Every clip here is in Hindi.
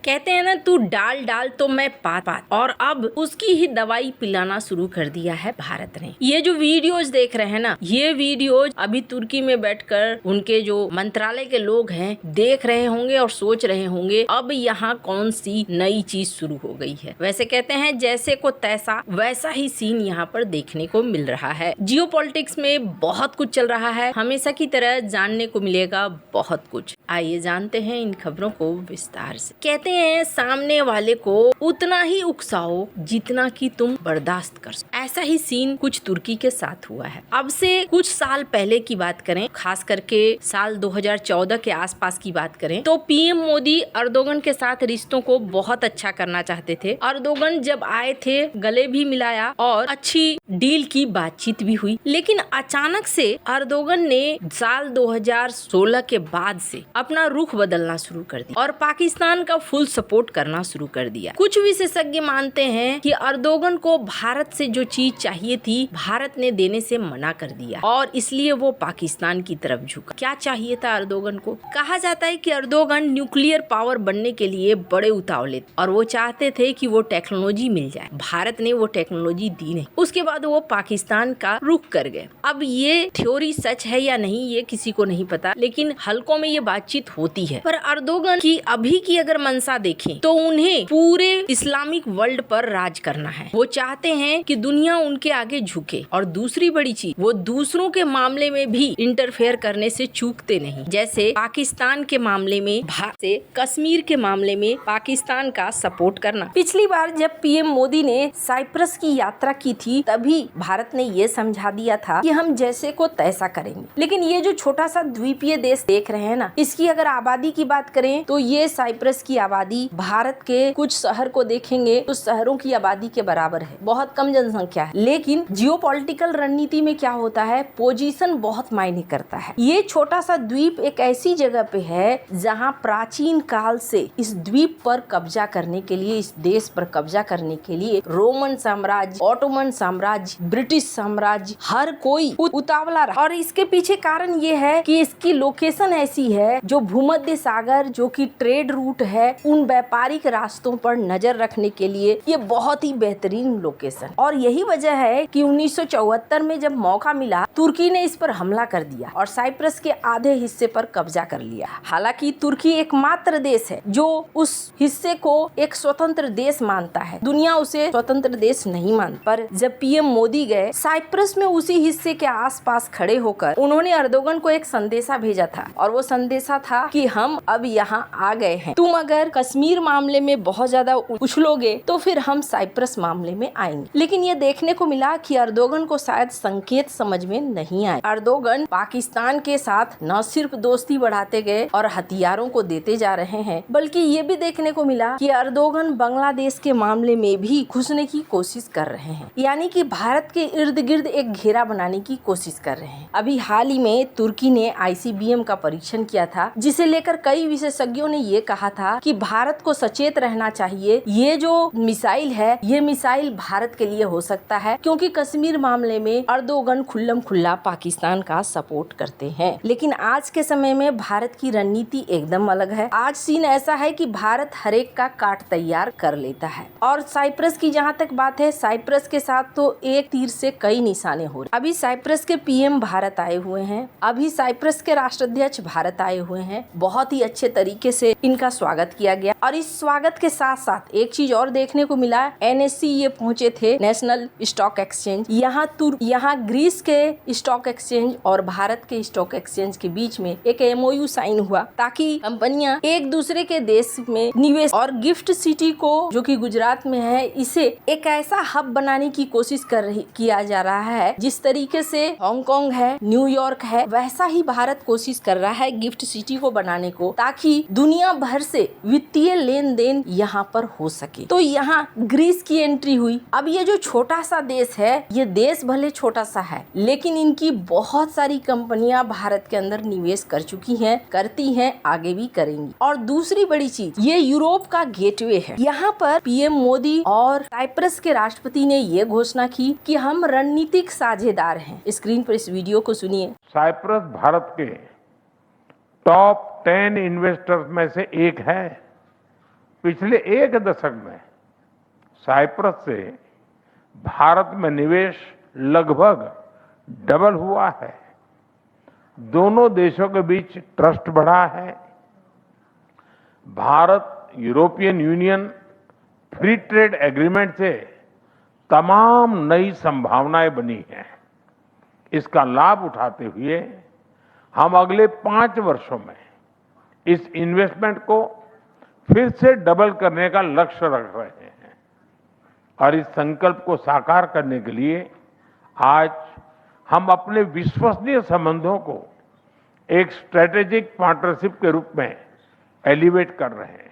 कहते हैं ना, तू डाल डाल तो मैं पात पात, और अब उसकी ही दवाई पिलाना शुरू कर दिया है भारत ने। ये जो वीडियोज देख रहे हैं ना, ये वीडियोज अभी तुर्की में बैठकर उनके जो मंत्रालय के लोग हैं देख रहे होंगे और सोच रहे होंगे अब यहाँ कौन सी नई चीज शुरू हो गई है। वैसे कहते हैं जैसे को तैसा वैसा ही सीन यहाँ पर देखने को मिल रहा है। जियोपॉलिटिक्स में बहुत कुछ चल रहा है, हमेशा की तरह जानने को मिलेगा बहुत कुछ। आइए जानते हैं इन खबरों को विस्तार से। कहते हैं सामने वाले को उतना ही उकसाओ जितना कि तुम बर्दाश्त कर सको। ऐसा ही सीन कुछ तुर्की के साथ हुआ है। अब से कुछ साल पहले की बात करें, खास करके साल 2014 के आसपास की बात करें, तो पीएम मोदी अर्दोगन के साथ रिश्तों को बहुत अच्छा करना चाहते थे। अर्दोगन जब आए थे गले भी मिलाया और अच्छी डील की बातचीत भी हुई, लेकिन अचानक से अर्दोगन ने साल 2016 के बाद से अपना रुख बदलना शुरू कर दिया और पाकिस्तान का फुल सपोर्ट करना शुरू कर दिया। कुछ विशेषज्ञ मानते हैं कि अर्दोगन को भारत से जो चीज चाहिए थी भारत ने देने से मना कर दिया और इसलिए वो पाकिस्तान की तरफ झुका। क्या चाहिए था अर्दोगन को? कहा जाता है कि अर्दोगन न्यूक्लियर पावर बनने के लिए बड़े उतावले थे और वो चाहते थे कि वो टेक्नोलॉजी मिल जाए। भारत ने वो टेक्नोलॉजी दी नहीं। उसके बाद वो पाकिस्तान का रुख कर गए। अब ये थ्योरी सच है या नहीं ये किसी को नहीं पता, लेकिन हलकों में ये बातचीत होती है। पर अर्दोगन की अभी की अगर मंशा देखें तो उन्हें पूरे इस्लामिक वर्ल्ड पर राज करना है। वो चाहते हैं कि दुनिया उनके आगे झुके और दूसरी बड़ी चीज, वो दूसरों के मामले में भी इंटरफेयर करने से चूकते नहीं। जैसे पाकिस्तान के मामले में भारत से कश्मीर के मामले में पाकिस्तान का सपोर्ट करना। पिछली बार जब पीएम मोदी ने साइप्रस की यात्रा की थी तभी भारत ने ये समझा दिया था कि हम जैसे को तैसा करेंगे। लेकिन ये जो छोटा सा द्वीपीय देश देख रहे हैं ना, इसकी अगर आबादी की बात करें तो ये साइप्रस की आबादी भारत के कुछ शहर को देखेंगे तो शहरों की आबादी के बराबर है। बहुत कम जनसंख्या है, लेकिन जियोपॉलिटिकल रणनीति में क्या होता है, पोजीशन बहुत मायने करता है। ये छोटा सा द्वीप एक ऐसी जगह पे है जहाँ प्राचीन काल से इस द्वीप पर कब्जा करने के लिए, इस देश पर कब्जा करने के लिए रोमन साम्राज्य, ऑटोमन साम्राज्य, ब्रिटिश साम्राज्य, हर कोई उतावला रहा। और इसके पीछे कारण ये है कि इसकी लोकेशन ऐसी है जो भूमध्य सागर, जो कि ट्रेड रूट है, उन व्यापारिक रास्तों पर नजर रखने के लिए ये बहुत ही बेहतरीन लोकेशन। और यही वजह है कि 1974 में जब मौका मिला तुर्की ने इस पर हमला कर दिया और साइप्रस के आधे हिस्से पर कब्जा कर लिया। हालांकि तुर्की एकमात्र देश है जो उस हिस्से को एक स्वतंत्र देश मानता है, दुनिया उसे स्वतंत्र देश नहीं मानती। पर जब पीएम मोदी गए साइप्रस में उसी हिस्से के आसपास खड़े होकर उन्होंने अर्दोगन को एक संदेशा भेजा था और वो संदेशा था कि हम अब यहाँ आ गए हैं, तुम अगर कश्मीर मामले में बहुत ज्यादा उछलोगे तो फिर हम साइप्रस मामले में आएंगे। लेकिन ये देखने को मिला कि अर्दोगन को शायद संकेत समझ में नहीं आए। अर्दोगन पाकिस्तान के साथ न सिर्फ दोस्ती बढ़ाते गए और हथियारों को देते जा रहे हैं, बल्कि ये भी देखने को मिला कि अर्दोगन बांग्लादेश के मामले में भी घुसने की कोशिश कर रहे हैं, यानी कि भारत के इर्द गिर्द एक घेरा बनाने की कोशिश कर रहे हैं। अभी हाल ही में तुर्की ने आईसीबीएम का परीक्षण किया था, जिसे लेकर कई विशेषज्ञों ने ये कहा था कि भारत को सचेत रहना चाहिए। ये जो मिसाइल है ये मिसाइल भारत के लिए हो सकता है, क्योंकि कश्मीर मामले में अर्दोगन खुल्लम खुल्ला पाकिस्तान का सपोर्ट करते हैं। लेकिन आज के समय में भारत की रणनीति एकदम अलग है। आज सीन ऐसा है कि भारत हर एक का काट तैयार कर लेता है। और साइप्रस की जहाँ तक बात है, साइप्रस के साथ तो एक तीर से कई निशाने हो रहे। अभी साइप्रस के पीएम भारत आए हुए हैं, अभी साइप्रस के राष्ट्राध्यक्ष भारत आए हुए हैं। बहुत ही अच्छे तरीके से इनका स्वागत किया गया और इस स्वागत के साथ साथ एक चीज और देखने को मिला, एनएससी ये पहुंचे थे, नेशनल स्टॉक एक्सचेंज। यहाँ ग्रीस के स्टॉक एक्सचेंज और भारत के स्टॉक एक्सचेंज के बीच में एक एमओयू साइन हुआ ताकि कंपनियां एक दूसरे के देश में निवेश, और गिफ्ट सिटी को जो कि गुजरात में है इसे एक ऐसा हब बनाने की कोशिश किया जा रहा है। जिस तरीके से हांगकांग है, न्यूयॉर्क है, वैसा ही भारत कोशिश कर रहा है गिफ्ट सिटी को बनाने को, ताकि दुनिया भर से वित्तीय लेन देन यहाँ पर हो सके। तो यहाँ ग्रीस की एंट्री हुई। अब ये जो छोटा सा देश है, ये देश भले छोटा सा है लेकिन इनकी बहुत सारी कंपनियां भारत के अंदर निवेश कर चुकी हैं, करती हैं, आगे भी करेंगी। और दूसरी बड़ी चीज, ये यूरोप का गेटवे है। यहाँ पर पीएम मोदी और साइप्रस के राष्ट्रपति ने ये घोषणा की कि हम रणनीतिक साझेदार हैं। स्क्रीन पर इस वीडियो को सुनिए। साइप्रस भारत के टॉप 10 इन्वेस्टर्स में से एक है। पिछले एक दशक में साइप्रस से भारत में निवेश लगभग डबल हुआ है। दोनों देशों के बीच ट्रस्ट बढ़ा है। Bharat European union free trade agreement से तमाम नई संभावनाएं बनी हैं। इसका लाभ उठाते हुए हम अगले 5 वर्षों में इस इन्वेस्टमेंट को फिर से डबल करने का लक्ष्य रख रहे हैं और इस संकल्प को साकार करने के लिए आज हम अपने विश्वसनीय संबंधों को एक स्ट्रेटेजिक पार्टनरशिप के रूप में एलिवेट कर रहे हैं।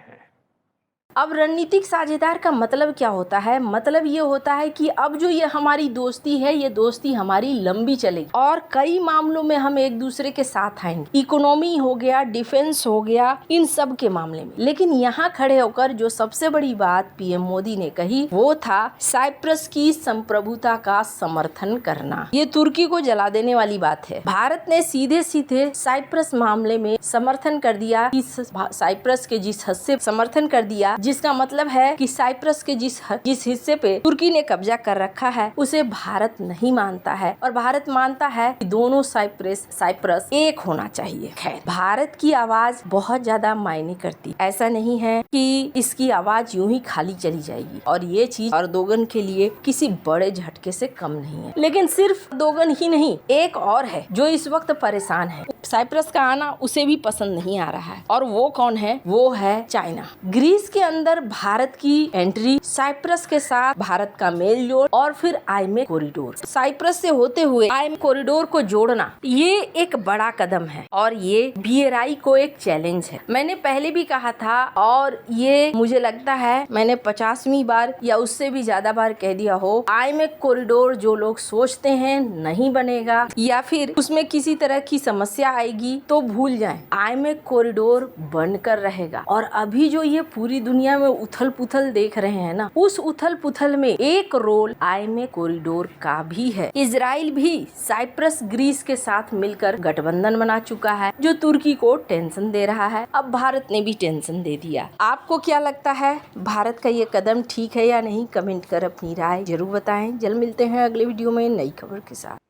अब रणनीतिक साझेदार का मतलब क्या होता है? मतलब ये होता है कि अब जो ये हमारी दोस्ती है, ये दोस्ती हमारी लंबी चलेगी और कई मामलों में हम एक दूसरे के साथ आएंगे। इकोनॉमी हो गया, डिफेंस हो गया, इन सब के मामले में। लेकिन यहाँ खड़े होकर जो सबसे बड़ी बात पीएम मोदी ने कही वो था साइप्रस की संप्रभुता का समर्थन करना। ये तुर्की को जला देने वाली बात है। भारत ने सीधे सीधे साइप्रस मामले में समर्थन कर दिया। साइप्रस के जिस हिस्से समर्थन कर दिया, जिसका मतलब है कि साइप्रस के जिस हिस्से पे तुर्की ने कब्जा कर रखा है उसे भारत नहीं मानता है और भारत मानता है कि दोनों साइप्रस एक होना चाहिए। खैर, भारत की आवाज बहुत ज्यादा मायने करती। ऐसा नहीं है कि इसकी आवाज यूं ही खाली चली जाएगी और ये चीज अर्दोगन के लिए किसी बड़े झटके से कम नहीं है। लेकिन सिर्फ अर्दोगन ही नहीं, एक और है जो इस वक्त परेशान है। साइप्रस का आना उसे भी पसंद नहीं आ रहा है और वो कौन है? वो है चाइना। ग्रीस के अंदर भारत की एंट्री, साइप्रस के साथ भारत का मेल जोड़ और फिर आईएमए कॉरिडोर, साइप्रस से होते हुए आईएमए कॉरिडोर को जोड़ना, ये एक बड़ा कदम है और ये बीएरआई को एक चैलेंज है। मैंने पहले भी कहा था और ये मुझे लगता है मैंने 50वीं बार या उससे भी ज्यादा बार कह दिया हो, आईएमए कॉरिडोर जो लोग सोचते हैं नहीं बनेगा या फिर उसमें किसी तरह की समस्या आएगी तो भूल जाएं। आईएमए कॉरिडोर बनकर रहेगा और अभी जो ये पूरी दुनिया में उथल पुथल देख रहे हैं ना, उस उथल पुथल में एक रोल आईएमए कॉरिडोर का भी है। इजराइल भी साइप्रस ग्रीस के साथ मिलकर गठबंधन बना चुका है जो तुर्की को टेंशन दे रहा है। अब भारत ने भी टेंशन दे दिया। आपको क्या लगता है, भारत का ये कदम ठीक है या नहीं? कमेंट कर अपनी राय जरूर बताएं। जल्द मिलते हैं अगले वीडियो में नई खबर के साथ।